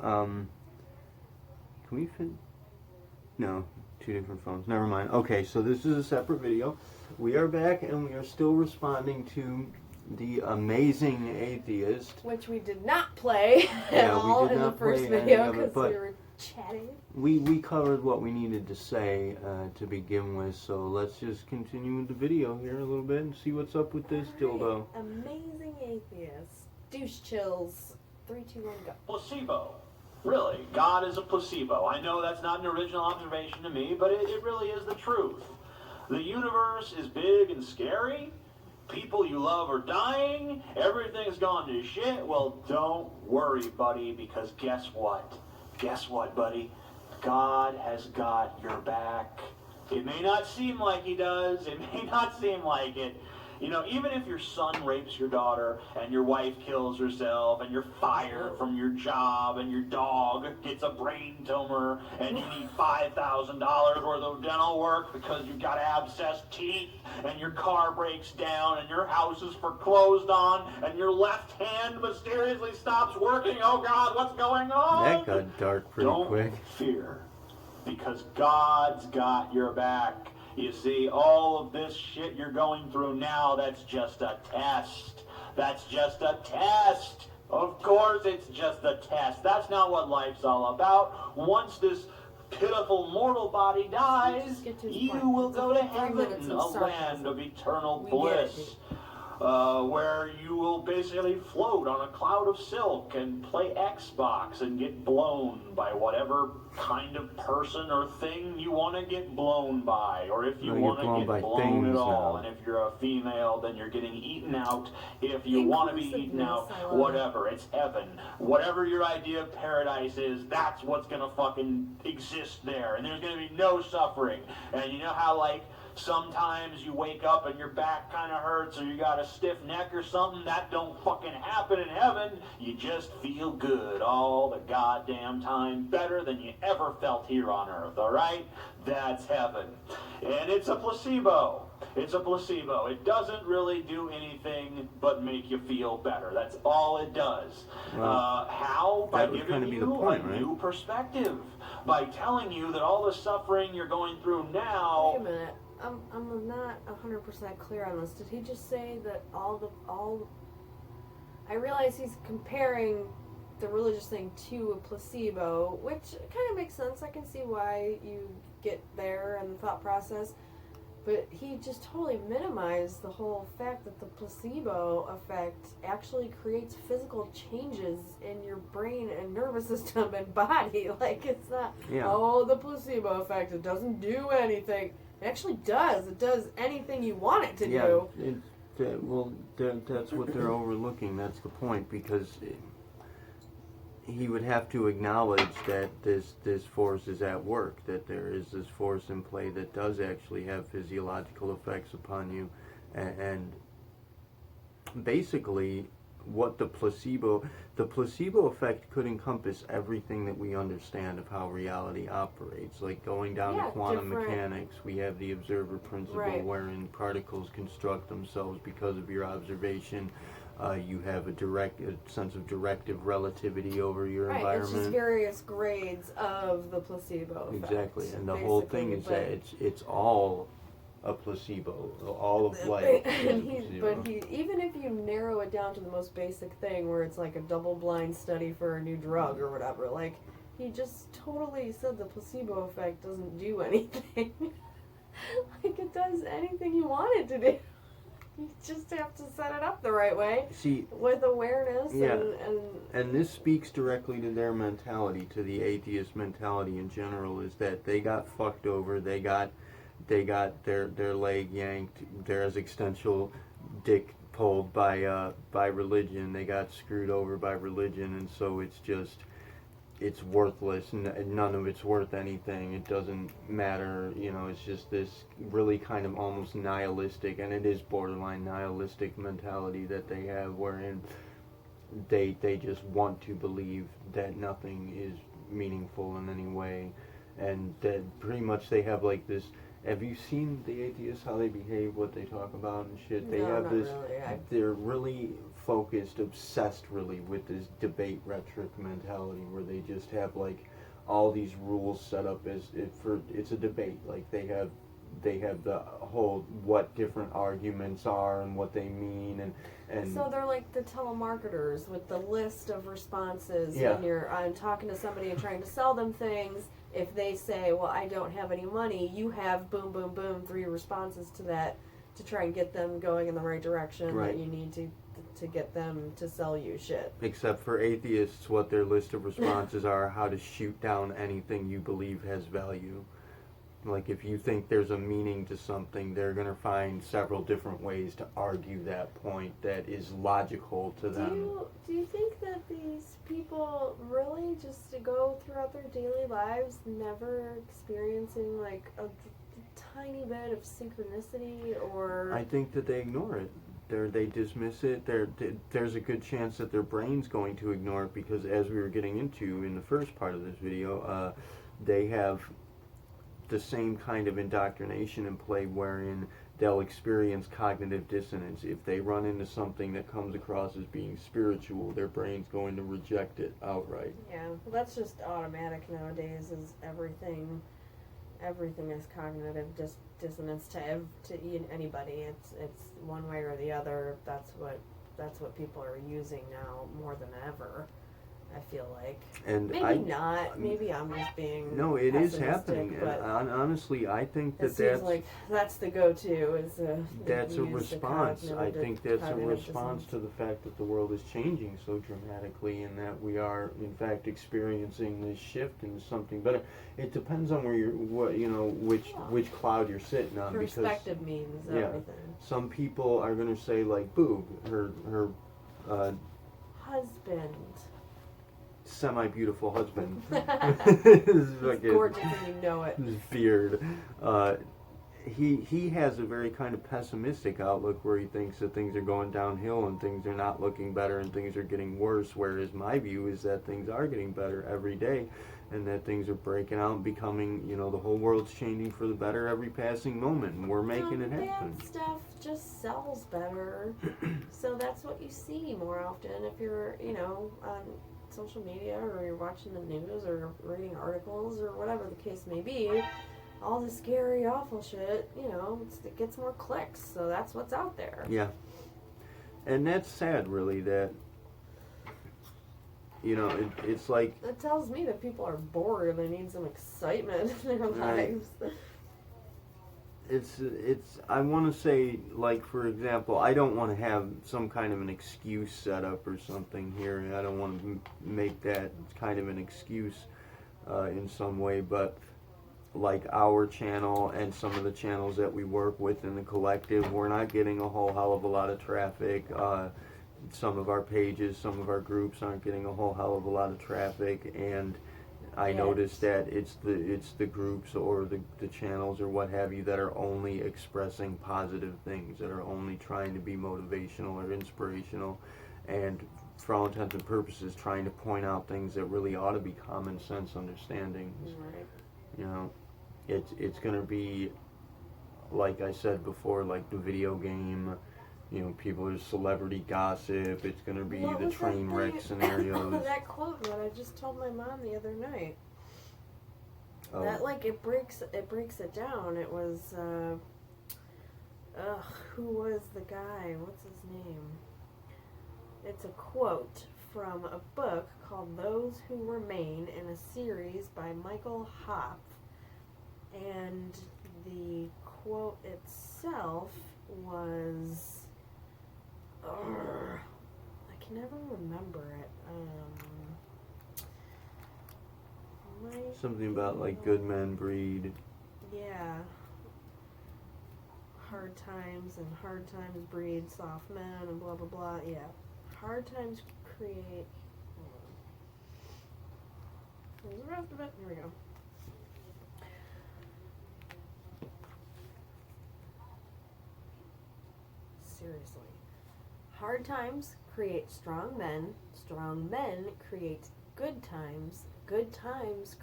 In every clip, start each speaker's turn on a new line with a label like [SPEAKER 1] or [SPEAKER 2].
[SPEAKER 1] Can we fit? No, two different phones. Never mind. Okay, so this is a separate video. We are back, and we are still responding to the Amazing Atheist.
[SPEAKER 2] Which we did not play at all in the first video because we were chatting.
[SPEAKER 1] We covered what we needed to say to begin with, so let's just continue with the video here a little bit and see what's up with this dildo.
[SPEAKER 2] Amazing Atheist. Douche chills. 3, 2, 1, go.
[SPEAKER 3] Placebo. Really, God is a placebo. I know that's not an original observation to me, but it really is the truth. The universe is big and scary. People you love are dying. Everything's gone to shit. Well, don't worry, buddy, because guess what? Guess what, buddy? God has got your back. It may not seem like he does. It may not seem like it. You know, even if your son rapes your daughter and your wife kills herself and you're fired from your job and your dog gets a brain tumor and you need $5,000 worth of dental work because you've got abscessed teeth and your car breaks down and your house is foreclosed on and your left hand mysteriously stops working. Oh God, what's going on?
[SPEAKER 1] That got dark pretty quick.
[SPEAKER 3] Don't fear, because God's got your back. You see, all of this shit you're going through now, that's just a test. That's just a test. Of course it's just a test. That's not what life's all about. Once this pitiful mortal body dies, you will go to heaven, a land of eternal bliss. Where you will basically float on a cloud of silk and play Xbox and get blown by whatever kind of person or thing you want to get blown by, or if you want to get blown at all. And if you're a female, then you're getting eaten out. If you want to be eaten out, whatever, it's heaven. Whatever your idea of paradise is, that's what's going to fucking exist there. And there's going to be no suffering. And you know how, like, sometimes you wake up and your back kind of hurts or you got a stiff neck or something? That don't fucking happen in heaven. You just feel good all the goddamn time, better than you ever felt here on earth, all right? That's heaven. And it's a placebo. It's a placebo. It doesn't really do anything but make you feel better. That's all it does.
[SPEAKER 1] Well,
[SPEAKER 3] how? By giving
[SPEAKER 1] kind of
[SPEAKER 3] you
[SPEAKER 1] point,
[SPEAKER 3] a
[SPEAKER 1] right?
[SPEAKER 3] new perspective. By telling you that all the suffering you're going through now...
[SPEAKER 2] Wait a minute. I'm not 100% clear on this. Did he just say that I realize he's comparing the religious thing to a placebo, which kind of makes sense. I can see why you get there and the thought process. But he just totally minimized the whole fact that the placebo effect actually creates physical changes in your brain and nervous system and body. Like, it's not, the placebo effect, it doesn't do anything. It actually does. It does anything you want it to do.
[SPEAKER 1] That's what they're overlooking. That's the point, because he would have to acknowledge that this force is at work, that there is this force in play that does actually have physiological effects upon you, and basically what the placebo effect could encompass everything that we understand of how reality operates, like going down to quantum mechanics. We have the observer principle, wherein particles construct themselves because of your observation. You have a sense of directive relativity over your environment.
[SPEAKER 2] It's just various grades of the placebo effect.
[SPEAKER 1] Exactly, and the whole thing is that it's all a placebo, all of life.
[SPEAKER 2] But even if you narrow it down to the most basic thing, where it's like a double-blind study for a new drug or whatever, like, he just totally said the placebo effect doesn't do anything. Like, it does anything you want it to do. You just have to set it up the right way.
[SPEAKER 1] See,
[SPEAKER 2] with awareness
[SPEAKER 1] and this speaks directly to their mentality, to the atheist mentality in general, is that they got fucked over, they got their leg yanked, their existential dick pulled by religion. They got screwed over by religion, and so it's worthless. None of it's worth anything. It doesn't matter. You know, it's just this really kind of almost nihilistic, and it is borderline nihilistic mentality that they have, wherein they just want to believe that nothing is meaningful in any way, and that pretty much they have like this Have you seen the atheists, how they behave, what they talk about and shit? They
[SPEAKER 2] No,
[SPEAKER 1] have
[SPEAKER 2] not
[SPEAKER 1] this,
[SPEAKER 2] really.
[SPEAKER 1] they're really focused, obsessed really with this debate rhetoric mentality where they just have like all these rules set up as it's a debate. Like they have the whole what different arguments are and what they mean and
[SPEAKER 2] So they're like the telemarketers with the list of responses
[SPEAKER 1] Yeah.
[SPEAKER 2] when you're talking to somebody and trying to sell them things. If they say, well, I don't have any money, you have boom, boom, boom, 3 responses to that to try and get them going in the right direction
[SPEAKER 1] Right.
[SPEAKER 2] that you need to get them to sell you shit.
[SPEAKER 1] except for atheists, what their list of responses are how to shoot down anything you believe has value. Like if you think there's a meaning to something, they're going to find several different ways to argue that point that is logical to them.
[SPEAKER 2] Do you think that these people really just go throughout their daily lives never experiencing like a tiny bit of synchronicity or...
[SPEAKER 1] I think that they ignore it. They dismiss it. There's a good chance that their brain's going to ignore it because, as we were getting into in the first part of this video, they have the same kind of indoctrination in play wherein they'll experience cognitive dissonance. If they run into something that comes across as being spiritual, their brain's going to reject it outright.
[SPEAKER 2] Yeah, well, that's just automatic nowadays. Is everything is cognitive dissonance to anybody. It's one way or the other. That's what people are using now more than ever. I feel like.
[SPEAKER 1] And
[SPEAKER 2] maybe not. Maybe I'm just being
[SPEAKER 1] no, it is
[SPEAKER 2] pessimistic,
[SPEAKER 1] happening.
[SPEAKER 2] But
[SPEAKER 1] And honestly, I think
[SPEAKER 2] it seems like that's the go-to.
[SPEAKER 1] That's a response. I think that's a
[SPEAKER 2] cognitive
[SPEAKER 1] response
[SPEAKER 2] dissonance.
[SPEAKER 1] to the fact that the world is changing so dramatically and that we are, in fact, experiencing this shift into something better. It depends on which cloud you're sitting on.
[SPEAKER 2] Perspective means everything.
[SPEAKER 1] Some people are going to say, like, Boog, her
[SPEAKER 2] husband.
[SPEAKER 1] Semi-beautiful husband.
[SPEAKER 2] He's gorgeous and you know it.
[SPEAKER 1] His beard. He has a very kind of pessimistic outlook where he thinks that things are going downhill and things are not looking better and things are getting worse, whereas my view is that things are getting better every day and that things are breaking out and becoming, the whole world's changing for the better every passing moment and we're making it happen.
[SPEAKER 2] Bad stuff just sells better. So that's what you see more often if you're, on social media or you're watching the news or reading articles or whatever the case may be. All the scary, awful shit, it gets more clicks, so that's what's out there.
[SPEAKER 1] Yeah. And that's sad, really, that, it's like...
[SPEAKER 2] It tells me that people are bored and they need some excitement in their lives.
[SPEAKER 1] I want to say, like, for example, I don't want to have some kind of an excuse set up or something here. I don't want to make that kind of an excuse in some way, but like our channel and some of the channels that we work with in the collective, we're not getting a whole hell of a lot of traffic. Some of our pages, some of our groups aren't getting a whole hell of a lot of traffic, and I noticed that it's the groups or the channels or what have you that are only expressing positive things, that are only trying to be motivational or inspirational, and for all intents and purposes trying to point out things that really ought to be common sense understandings.
[SPEAKER 2] Right.
[SPEAKER 1] It's going to be, like I said before, like the video game. People are celebrity gossip. It's going to be the train wreck scenarios.
[SPEAKER 2] That quote that I just told my mom the other night.
[SPEAKER 1] Oh.
[SPEAKER 2] That it breaks it down. It was who was the guy? What's his name? It's a quote from a book called Those Who Remain in a series by Michael Hopf. And the quote itself was I can never remember it.
[SPEAKER 1] Something about like good men breed.
[SPEAKER 2] Yeah. Hard times breed soft men and blah blah blah. Yeah. Hard times create. There's the rest of it. Here we go. Seriously. Hard times create strong men create good times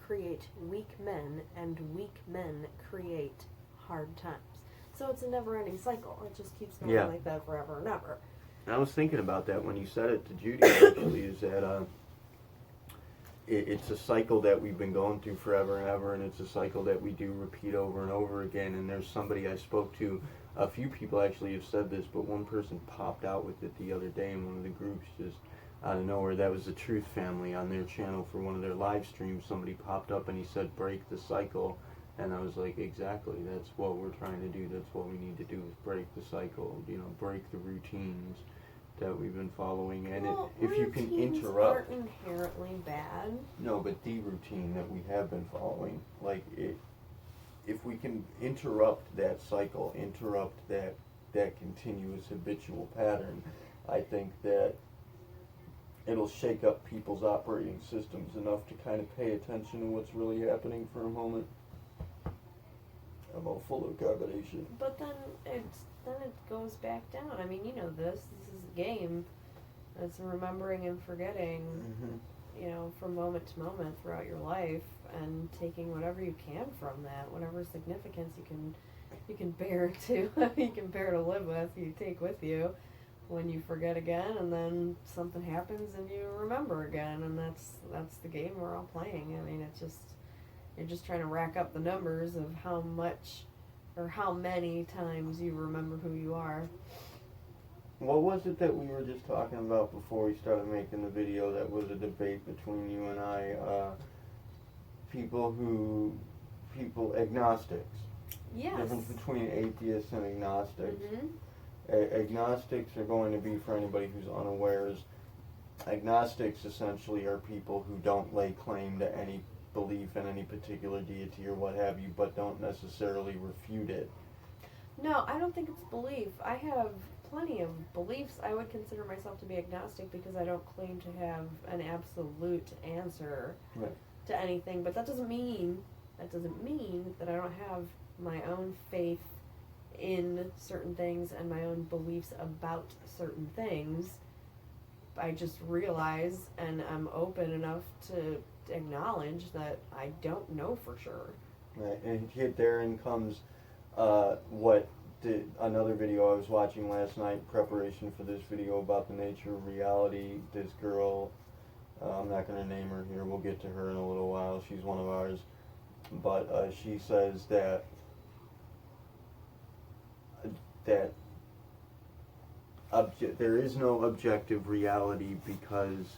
[SPEAKER 2] create weak men, and weak men create hard times. So it's a never-ending cycle. It just keeps going
[SPEAKER 1] Yeah.
[SPEAKER 2] like that forever and ever.
[SPEAKER 1] I was thinking about that when you said it to Judy, actually, is that it's a cycle that we've been going through forever and ever, and it's a cycle that we do repeat over and over again. And there's somebody I spoke to, a few people actually have said this, but one person popped out with it the other day in one of the groups, just out of nowhere. That was the Truth Family on their channel for one of their live streams. Somebody popped up and he said, break the cycle. And I was like, exactly, that's what we're trying to do. That's what we need to do, is break the cycle, break the routines that we've been following. And if you can interrupt,
[SPEAKER 2] aren't inherently bad.
[SPEAKER 1] no, but the routine that we have been following, like if we can interrupt that cycle, interrupt that continuous habitual pattern, I think that it'll shake up people's operating systems enough to kind of pay attention to what's really happening for a moment. I'm all full of carbonation.
[SPEAKER 2] But then it goes back down. I mean, you know this is a game. It's remembering and forgetting, from moment to moment throughout your life, and taking whatever you can from that, whatever significance you can bear to live with, you take with you when you forget again, and then something happens and you remember again, and that's the game we're all playing. I mean, you're just trying to rack up the numbers of how much or how many times you remember who you are.
[SPEAKER 1] What was it that we were just talking about before we started making the video that was a debate between you and I? Agnostics.
[SPEAKER 2] Yes.
[SPEAKER 1] Difference between atheists and agnostics.
[SPEAKER 2] Mm-hmm.
[SPEAKER 1] Agnostics are going to be, for anybody who's unawares, agnostics essentially are people who don't lay claim to any belief in any particular deity or what have you, but don't necessarily refute it.
[SPEAKER 2] No, I don't think it's belief. I have plenty of beliefs. I would consider myself to be agnostic because I don't claim to have an absolute answer to anything. But that doesn't mean that I don't have my own faith in certain things and my own beliefs about certain things. I just realize, and I'm open enough to acknowledge that I don't know for sure.
[SPEAKER 1] Right, and therein comes another video I was watching last night in preparation for this video about the nature of reality. This girl, I'm not going to name her here, we'll get to her in a little while, she's one of ours, but she says that there is no objective reality because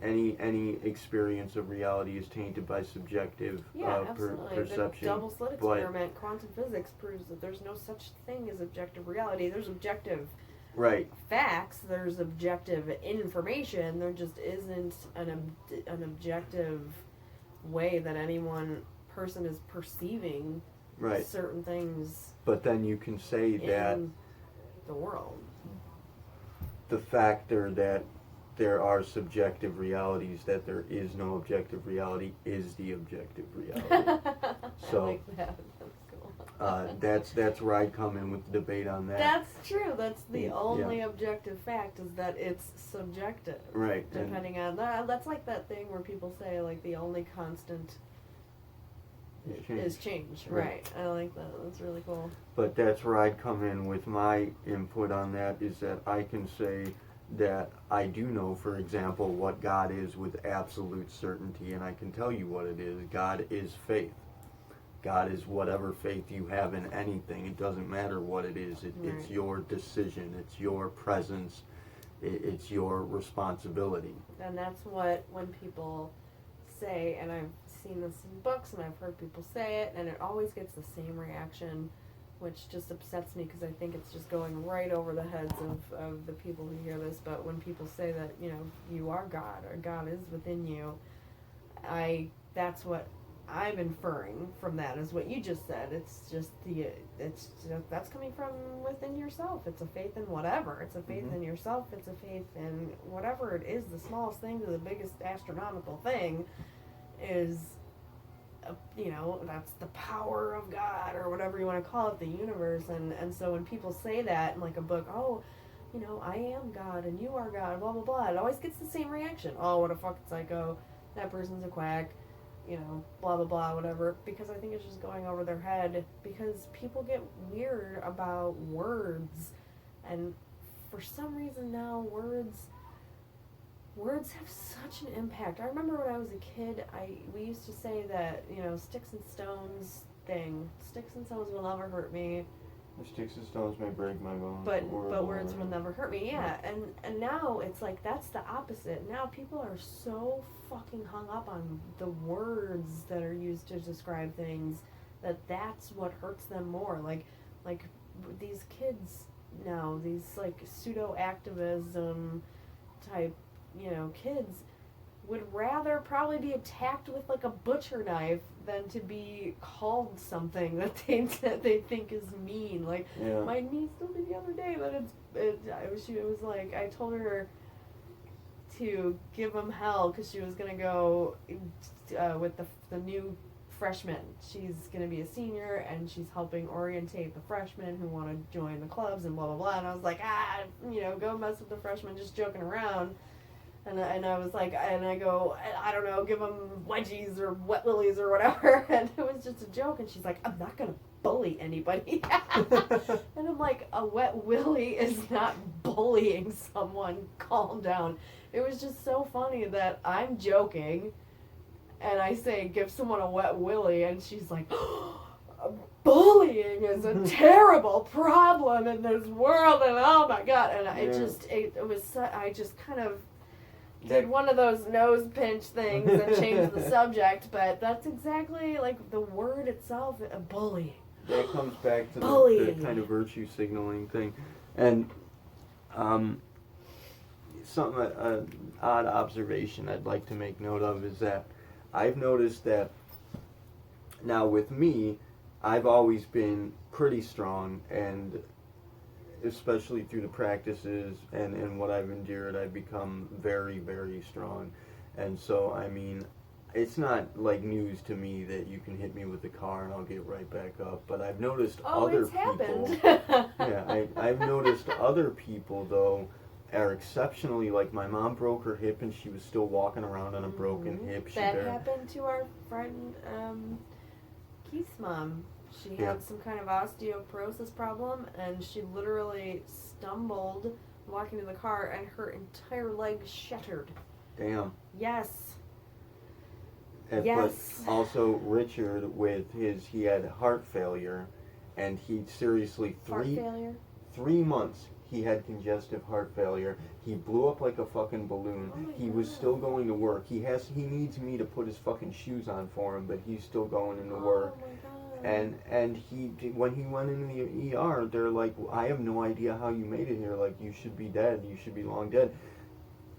[SPEAKER 1] any experience of reality is tainted by subjective perception.
[SPEAKER 2] The double slit experiment, quantum physics, proves that there's no such thing as objective reality. There's objective facts, there's objective information, there just isn't an objective way that any one person is perceiving certain things.
[SPEAKER 1] But then you can say that
[SPEAKER 2] the world, the
[SPEAKER 1] factor that there are subjective realities, that there is no objective reality, is the objective reality. So
[SPEAKER 2] I like that. That's cool.
[SPEAKER 1] That's where I'd come in with the debate on that.
[SPEAKER 2] That's true. That's the only objective fact, is that it's subjective.
[SPEAKER 1] Right.
[SPEAKER 2] Depending on that. That's like that thing where people say, like, the only constant is change. Right. I like that. That's really cool.
[SPEAKER 1] But that's where I'd come in with my input on that, is that I can say that I do know, for example, what God is with absolute certainty, and I can tell you what it is. God is faith. God is whatever faith you have in anything. It doesn't matter what it is. It's your decision. It's your presence. It's your responsibility.
[SPEAKER 2] And that's what, when people say, and I've seen this in books and I've heard people say it, and it always gets the same reaction, which just upsets me because I think it's just going right over the heads of the people who hear this. But when people say that, you are God, or God is within you, that's what I'm inferring from that, is what you just said. That's coming from within yourself. It's a faith in whatever. It's a faith in yourself. It's a faith in whatever it is. The smallest thing to the biggest astronomical thing is, that's the power of God, or whatever you want to call it, the universe. And so when people say that in like a book, I am God and you are God, blah, blah, blah, it always gets the same reaction. Oh, what a fucking psycho. That person's a quack. blah blah blah, whatever, because I think it's just going over their head, because people get weird about words, and for some reason now words have such an impact. I remember when I was a kid, we used to say that, sticks and stones will never hurt me.
[SPEAKER 1] The sticks and stones may break my bones,
[SPEAKER 2] but words will never hurt me. Yeah, and now it's like that's the opposite. Now people are so fucking hung up on the words that are used to describe things that's what hurts them more. Like these kids now, these like pseudo activism type, kids would rather probably be attacked with like a butcher knife than to be called something that they think is mean. Like, my niece told me the other day that she was like, I told her to give them hell because she was gonna go with the new freshman. She's gonna be a senior and she's helping orientate the freshmen who want to join the clubs and blah blah blah. And I was like, go mess with the freshmen, just joking around. And I was like, and I go, I don't know, give them wedgies or wet willies or whatever. And it was just a joke. And she's like, I'm not going to bully anybody. And I'm like, a wet willy is not bullying someone. Calm down. It was just so funny that I'm joking. And I say, give someone a wet willy. And she's like, bullying is a terrible problem in this world. And oh my God. And I just kind of did one of those nose pinch things and changed the subject, but that's exactly like the word itself, bullying.
[SPEAKER 1] That comes back to the kind of virtue signaling thing. And an odd observation I'd like to make note of is that I've noticed that now with me, I've always been pretty strong, and especially through the practices and what I've endured, I've become very, very strong. And so, I mean, it's not like news to me that you can hit me with a car and I'll get right back up. But I've noticed other people. I've noticed other people though are exceptionally, like my mom broke her hip and she was still walking around on a broken hip.
[SPEAKER 2] That happened to our friend Keith's mom. She had some kind of osteoporosis problem, and she literally stumbled walking to the car, and her entire leg shattered.
[SPEAKER 1] Damn.
[SPEAKER 2] Yes.
[SPEAKER 1] But also Richard, he had heart failure, and he seriously 3 months he had congestive heart failure. He blew up like a fucking balloon. He was still going to work. He needs me to put his fucking shoes on for him, but he's still going into work.
[SPEAKER 2] Oh my God.
[SPEAKER 1] And when he went into the ER, they're like, I have no idea how you made it here. Like, you should be dead. You should be long dead.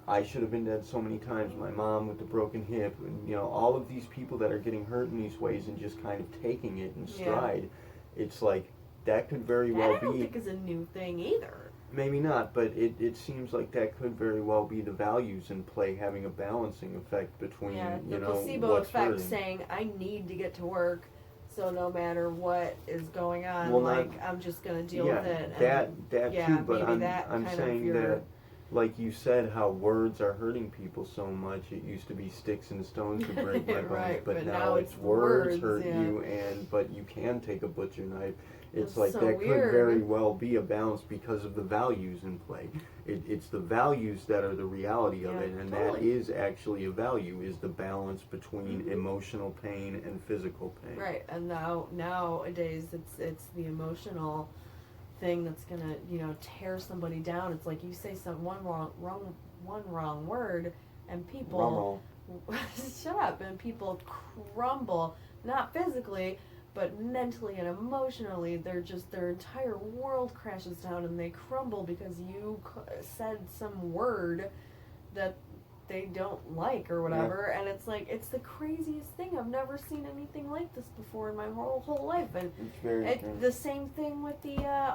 [SPEAKER 1] I should have been dead so many times. My mom with the broken hip, and all of these people that are getting hurt in these ways and just kind of taking it in stride. It's like that could very well be.
[SPEAKER 2] I don't think is a new thing either.
[SPEAKER 1] Maybe not, but it seems like that could very well be the values in play, having a balancing effect between
[SPEAKER 2] the placebo
[SPEAKER 1] what's
[SPEAKER 2] effect,
[SPEAKER 1] hurting.
[SPEAKER 2] saying I need to get to work. So no matter what is going on, I'm just gonna deal with it.
[SPEAKER 1] That too. But I'm saying that, like you said, how words are hurting people so much. It used to be sticks and stones to break my bones,
[SPEAKER 2] right,
[SPEAKER 1] but now it's words hurt you, but you can take a butcher knife. It's like so that weird. Could very well be a balance because of the values in play. It's the values that are the reality of it, and that is actually a value, is the balance between emotional pain and physical pain.
[SPEAKER 2] Right, and nowadays it's the emotional thing that's gonna tear somebody down. It's like you say one wrong word, and people shut up, and people crumble, not physically, but mentally and emotionally. Their entire world crashes down and they crumble because you said some word that they don't like or whatever. And it's like, it's the craziest thing. I've never seen anything like this before in my whole life. And it's the same thing with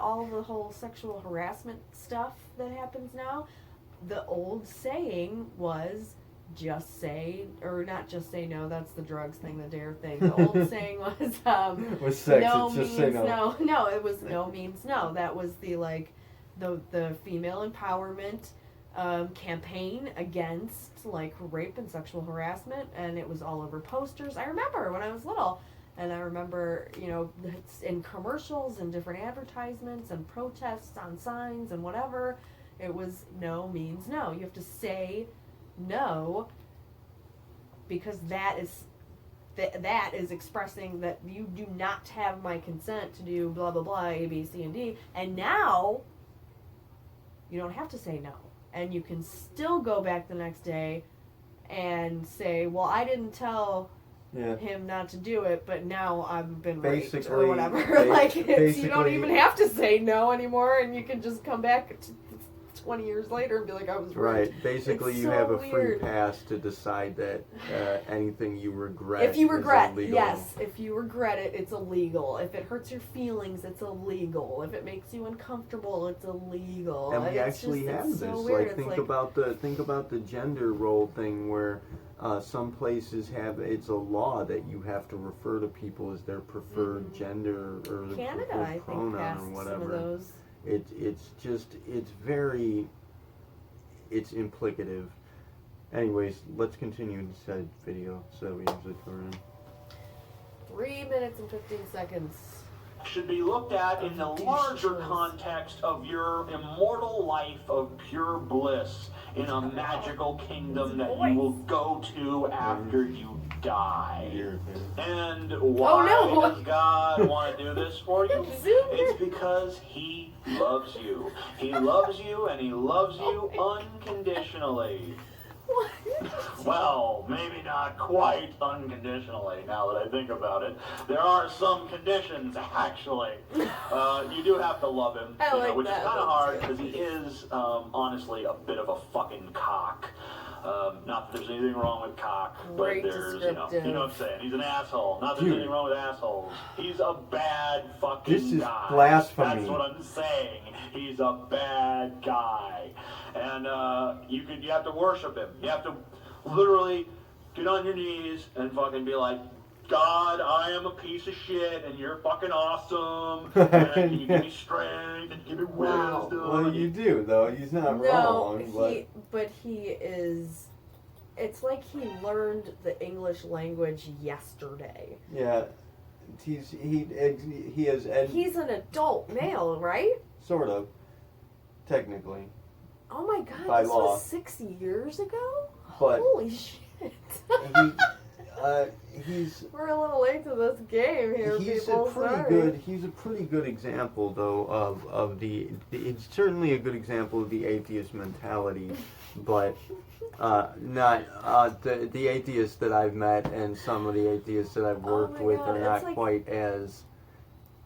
[SPEAKER 2] all the whole sexual harassment stuff that happens now. The old saying was, just say, or not just say no, that's the drugs thing, the dare thing. The old saying was,
[SPEAKER 1] with sex,
[SPEAKER 2] no
[SPEAKER 1] it's
[SPEAKER 2] means
[SPEAKER 1] just say no.
[SPEAKER 2] No, it was no means no. That was the female empowerment campaign against like rape and sexual harassment, and it was all over posters. I remember when I was little, and I remember, you know, it's in commercials and different advertisements and protests on signs and whatever. It was no means no. You have to say no, because that is expressing that you do not have my consent to do blah blah blah A B C and D. And now you don't have to say no, and you can still go back the next day and say, well, I didn't tell him not to do it, but now I've been raped or whatever. Like, you don't even have to say no anymore, and you can just come back 20 years later and be like, I was raped.
[SPEAKER 1] Right. Basically, you have a free pass to decide that anything you regret
[SPEAKER 2] if you regret,
[SPEAKER 1] is illegal.
[SPEAKER 2] yes. If you regret it, it's illegal. If it hurts your feelings, it's illegal. If it makes you uncomfortable, it's illegal.
[SPEAKER 1] And we actually have this.
[SPEAKER 2] So
[SPEAKER 1] like, think about the gender role thing where some places have, it's a law that you have to refer to people as their preferred gender or
[SPEAKER 2] Canada,
[SPEAKER 1] preferred
[SPEAKER 2] I think,
[SPEAKER 1] pronoun
[SPEAKER 2] passed
[SPEAKER 1] or whatever.
[SPEAKER 2] some of those.
[SPEAKER 1] It's implicative. Anyways, let's continue the said video so we usually cover in.
[SPEAKER 2] 3 minutes and 15 seconds.
[SPEAKER 3] Should be looked at in the larger context of your immortal life of pure bliss in a magical kingdom that you will go to after you die. And why does God want to do this for you? It's because He loves you. He loves you, and He loves you unconditionally. Well, maybe not quite unconditionally, now that I think about it. There are some conditions, actually. You do have to love him, which is kind of hard, because he is, honestly, a bit of a fucking cock. Not that there's anything wrong with cock, but there's, you know what I'm saying. He's an asshole. Not that there's anything wrong with assholes. He's a bad fucking guy.
[SPEAKER 1] This is blasphemy.
[SPEAKER 3] That's what I'm saying. He's a bad guy. And you have to worship him. You have to literally get on your knees and fucking be like, God, I am a piece of shit, and you're fucking awesome. And can you give me strength and give me wisdom?
[SPEAKER 1] Well, you do, though. He's not wrong.
[SPEAKER 2] But he is. It's like he learned the English language yesterday.
[SPEAKER 1] Yeah, he has.
[SPEAKER 2] He's an adult male, right?
[SPEAKER 1] Sort of, technically.
[SPEAKER 2] Oh my God!
[SPEAKER 1] By
[SPEAKER 2] this
[SPEAKER 1] law.
[SPEAKER 2] was 6 years ago.
[SPEAKER 1] But
[SPEAKER 2] holy shit! We're a little late to this game here, people.
[SPEAKER 1] He's a pretty good example, though, of the. It's certainly a good example of the atheist mentality, but not the atheists that I've met and some of the atheists that I've worked with are not quite as.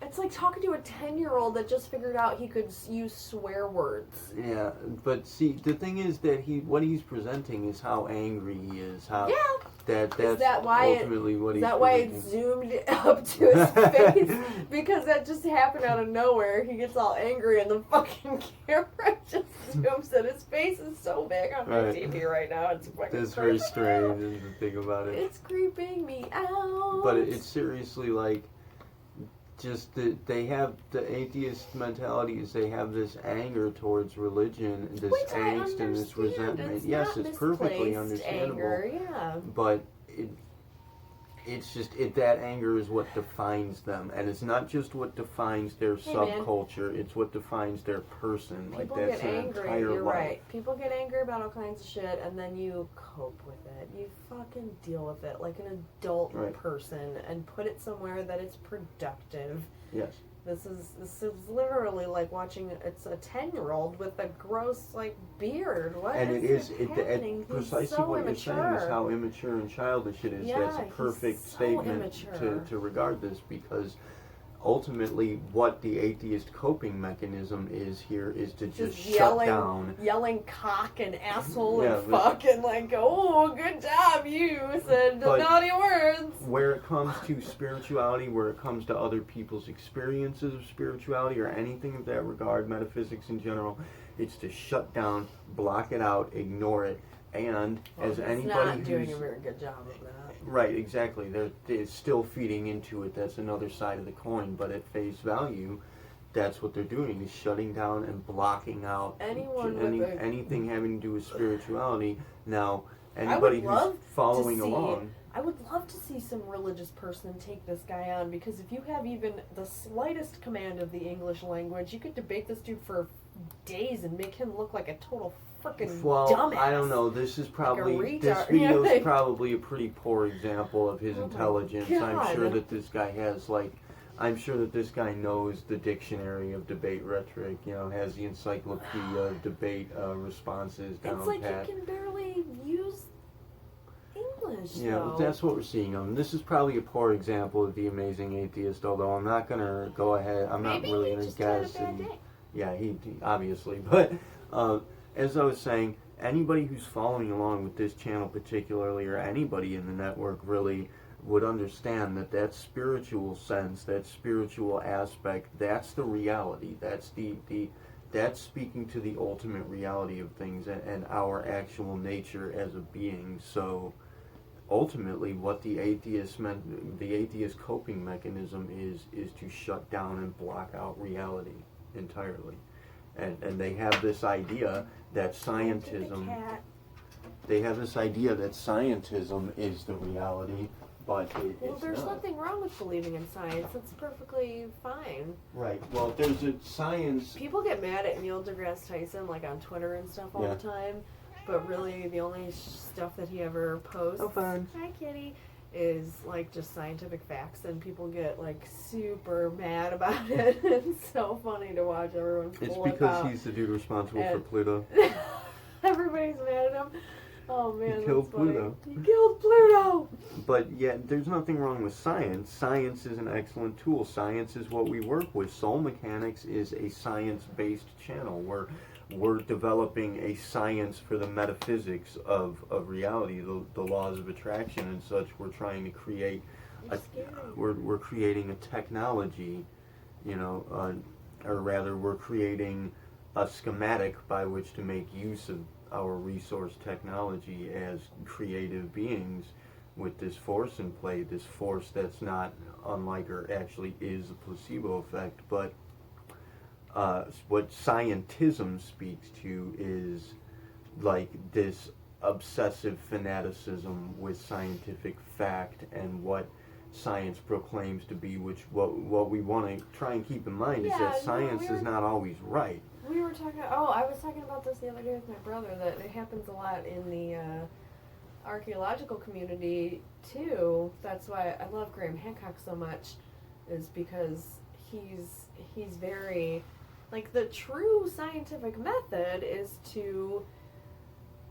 [SPEAKER 2] It's like talking to a 10-year-old that just figured out he could use swear words.
[SPEAKER 1] Yeah, but see, the thing is that what he's presenting is how angry he is. That's ultimately what he's presenting. Is that why
[SPEAKER 2] it zoomed up to his face? Because that just happened out of nowhere. He gets all angry and the fucking camera just zooms in. His face is so big on my TV right now. It's fucking
[SPEAKER 1] That's very strange to think about it.
[SPEAKER 2] It's creeping me out.
[SPEAKER 1] But it's seriously like... Just that they have the atheist mentality is they have this anger towards religion, this angst and this resentment. Yes, it's perfectly understandable.
[SPEAKER 2] Anger, yeah.
[SPEAKER 1] But it's just that anger is what defines them, and it's not just what defines their subculture. It's what defines their person.
[SPEAKER 2] People
[SPEAKER 1] like that's
[SPEAKER 2] get
[SPEAKER 1] their
[SPEAKER 2] angry.
[SPEAKER 1] entire
[SPEAKER 2] You're
[SPEAKER 1] life.
[SPEAKER 2] right. People get angry about all kinds of shit, and then you cope with it. You fucking deal with it like an adult person, and put it somewhere that it's productive.
[SPEAKER 1] Yes.
[SPEAKER 2] This is literally like watching. It's a 10-year-old with a gross beard. What
[SPEAKER 1] and
[SPEAKER 2] is
[SPEAKER 1] happening? Precisely so what
[SPEAKER 2] immature.
[SPEAKER 1] You're saying is how immature and childish it is.
[SPEAKER 2] Yeah,
[SPEAKER 1] that's a perfect statement to regard this, because ultimately what the atheist coping mechanism is here is to just shut down.
[SPEAKER 2] Yelling cock and asshole and fuck and oh, good job, you said the naughty words.
[SPEAKER 1] Where it comes to spirituality, where it comes to other people's experiences of spirituality or anything of that regard, metaphysics in general, it's to shut down, block it out, ignore it. And anybody
[SPEAKER 2] not doing a very good job of that.
[SPEAKER 1] Right, exactly. They're still feeding into it. That's another side of the coin. But at face value, that's what they're doing, is shutting down and blocking out anything having to do with spirituality. Now, anybody who's following along...
[SPEAKER 2] I would love to see some religious person take this guy on, because if you have even the slightest command of the English language, you could debate this dude for days and make him look like a total freaking dumbass.
[SPEAKER 1] I don't know. This is probably
[SPEAKER 2] like
[SPEAKER 1] this video is probably a pretty poor example of his intelligence. I'm sure that this guy has I'm sure that this guy knows the dictionary of debate rhetoric. Has the encyclopedia of debate responses down pat.
[SPEAKER 2] It's like he can barely use English.
[SPEAKER 1] Yeah, that's what we're seeing. This is probably a poor example of the Amazing Atheist. Although I'm not gonna go ahead. I'm not really gonna guess. Yeah, he obviously, but. As I was saying, anybody who's following along with this channel particularly, or anybody in the network really, would understand that spiritual sense, that spiritual aspect, that's the reality. That's that's speaking to the ultimate reality of things and our actual nature as a being. So ultimately what the atheist coping mechanism is to shut down and block out reality entirely. And they have this idea that scientism is the reality, but
[SPEAKER 2] there's nothing wrong with believing in science. That's perfectly fine.
[SPEAKER 1] Right. Well, there's a science...
[SPEAKER 2] People get mad at Neil deGrasse Tyson, on Twitter and stuff all the time, but really the only stuff that he ever posts...
[SPEAKER 1] Oh, fun.
[SPEAKER 2] Hi, kitty. Is just scientific facts, and people get super mad about it. It's so funny to watch everyone pull
[SPEAKER 1] It's because he's the dude responsible for Pluto.
[SPEAKER 2] Everybody's mad at him. Oh man,
[SPEAKER 1] he killed Pluto.
[SPEAKER 2] He killed Pluto!
[SPEAKER 1] But yet, there's nothing wrong with science. Science is an excellent tool. Science is what we work with. Soul Mechanics is a science-based channel where we're developing a science for the metaphysics of reality, the laws of attraction and such. We're trying to create we're creating a technology, or rather we're creating a schematic by which to make use of our resource technology as creative beings with this force in play, this force that's not unlike or actually is a placebo effect, but what scientism speaks to is this obsessive fanaticism with scientific fact and what science proclaims to be, which what we want to try and keep in mind is that science is not always right.
[SPEAKER 2] We were talking, I was talking about this the other day with my brother, that it happens a lot in the archaeological community too. That's why I love Graham Hancock so much, is because he's very... the true scientific method is to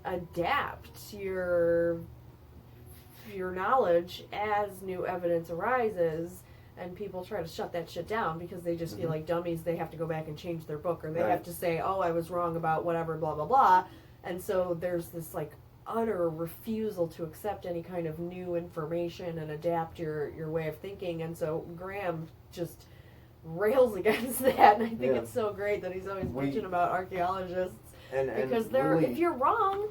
[SPEAKER 2] adapt your knowledge as new evidence arises, and people try to shut that shit down because they just feel like dummies. They have to go back and change their book, or they have to say, I was wrong about whatever, blah, blah, blah. And so there's this utter refusal to accept any kind of new information and adapt your way of thinking. And so Graham just rails against that, and I think it's so great that he's always bitching about archaeologists, because if you're wrong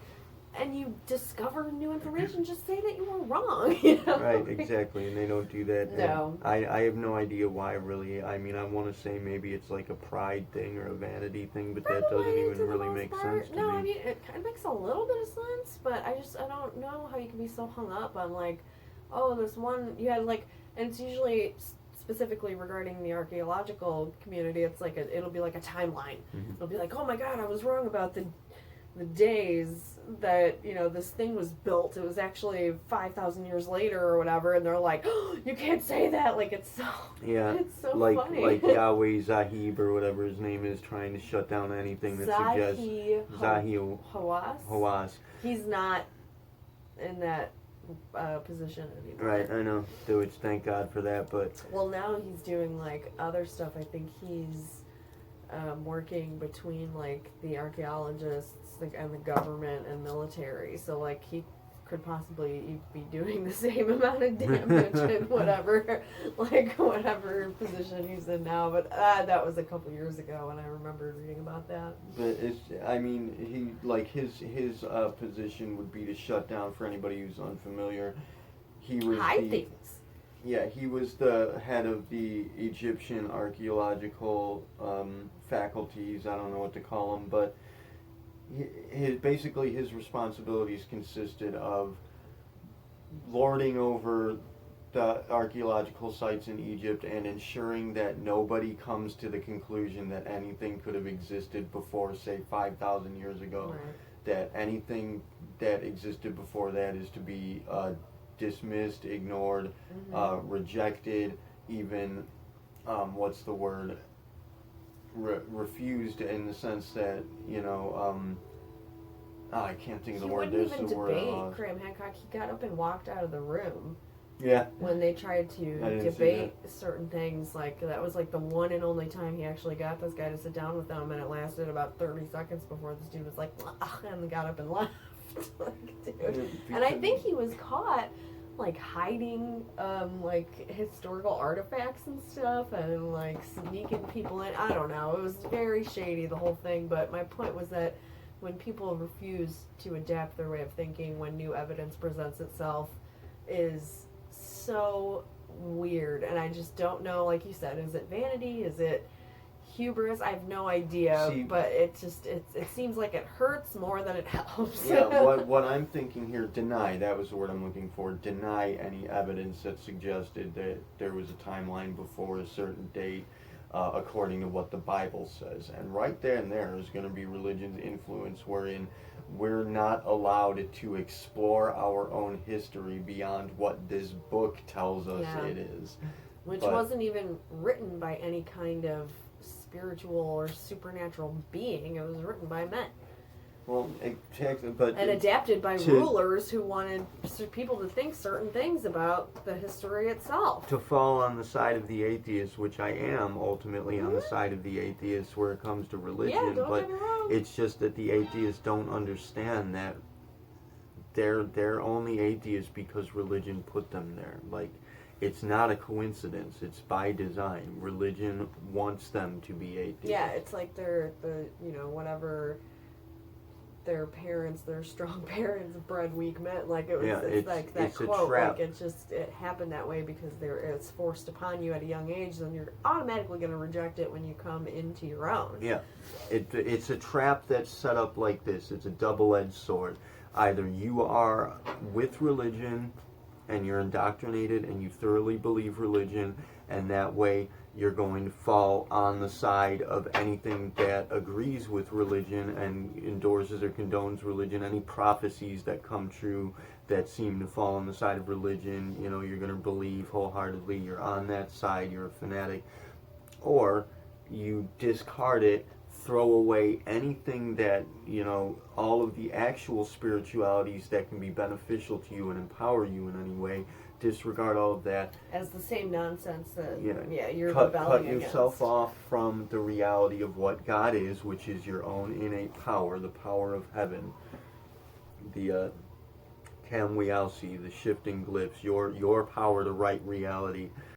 [SPEAKER 2] and you discover new information, just say that you were wrong.
[SPEAKER 1] Right, exactly, and they don't do that.
[SPEAKER 2] No.
[SPEAKER 1] I have no idea why, really. I mean, I want to say maybe it's a pride thing or a vanity thing, but that doesn't even really make sense to me.
[SPEAKER 2] No, I mean, it kind of makes a little bit of sense, but I don't know how you can be so hung up on this one, you had and it's usually specifically regarding the archaeological community, it's it'll be a timeline. It'll be oh my god, I was wrong about the days that this thing was built. It was actually 5,000 years later or whatever, and they're you can't say that. It's so it's so funny.
[SPEAKER 1] Yahweh Zahib or whatever his name is, trying to shut down anything that suggests Zahil Hawass.
[SPEAKER 2] He's not in that position anymore.
[SPEAKER 1] Right, I know. Which thank God for that, but
[SPEAKER 2] now he's doing other stuff. I think he's working between the archaeologists and the government and military. So he could possibly be doing the same amount of damage in whatever position he's in now. But that was a couple years ago, and I remember reading about that.
[SPEAKER 1] But his position would be to shut down, for anybody who's unfamiliar. Yeah, he was the head of the Egyptian archaeological faculties. I don't know what to call them, but basically his responsibilities consisted of lording over the archaeological sites in Egypt and ensuring that nobody comes to the conclusion that anything could have existed before, say, 5,000 years ago.
[SPEAKER 2] Right.
[SPEAKER 1] That anything that existed before that is to be dismissed, ignored, rejected, even, what's the word, refused, in the sense that, I can't think of the word.
[SPEAKER 2] He wouldn't
[SPEAKER 1] There's
[SPEAKER 2] even
[SPEAKER 1] the word.
[SPEAKER 2] debate Graham Hancock. He got up and walked out of the room.
[SPEAKER 1] Yeah.
[SPEAKER 2] When they tried to
[SPEAKER 1] didn't
[SPEAKER 2] debate certain things, like that was like the one and only time he actually got this guy to sit down with them, and it lasted about 30 seconds before this dude was like, "Ugh," and got up and left. Like, dude. And I think he was caught like hiding like historical artifacts and stuff, and like sneaking people in. I don't know. It was very shady, the whole thing. But my point was that when people refuse to adapt their way of thinking when new evidence presents itself, is so weird. And I just don't know, like you said, is it vanity, is it hubris? I have no idea. But it seems like it hurts more than it helps.
[SPEAKER 1] Yeah, what I'm thinking here, that was the word I'm looking for, deny any evidence that suggested that there was a timeline before a certain date, according to what the Bible says. And right there and there is going to be religion's influence, wherein we're not allowed to explore our own history beyond what this book tells us it is.
[SPEAKER 2] Which wasn't even written by any kind of spiritual or supernatural being. It was written by men.
[SPEAKER 1] Well, exactly, but...
[SPEAKER 2] And adapted by rulers who wanted people to think certain things about the history itself.
[SPEAKER 1] To fall on the side of the atheists, which I am ultimately on the side of the atheists where it comes to religion, but it's just that the atheists don't understand that they're only atheists because religion put them there. Like, it's not a coincidence. It's by design. Religion wants them to be atheists.
[SPEAKER 2] Yeah, it's like whatever their parents, their strong parents, bred weak men. Like it was, it's like that quote. Like it happened that way because it's forced upon you at a young age. Then you're automatically going to reject it when you come into your own.
[SPEAKER 1] Yeah, it's a trap that's set up like this. It's a double-edged sword. Either you are with religion and you're indoctrinated and you thoroughly believe religion, and that way you're going to fall on the side of anything that agrees with religion and endorses or condones religion. Any prophecies that come true that seem to fall on the side of religion, you're going to believe wholeheartedly. You're on that side. You're a fanatic. Or you discard it, throw away anything that, all of the actual spiritualities that can be beneficial to you and empower you in any way. Disregard all of that.
[SPEAKER 2] As the same nonsense that you're
[SPEAKER 1] cut
[SPEAKER 2] rebelling
[SPEAKER 1] yourself off from the reality of what God is, which is your own innate power, the power of heaven, the Kam Wealsi, the shifting glyphs, your power to write reality.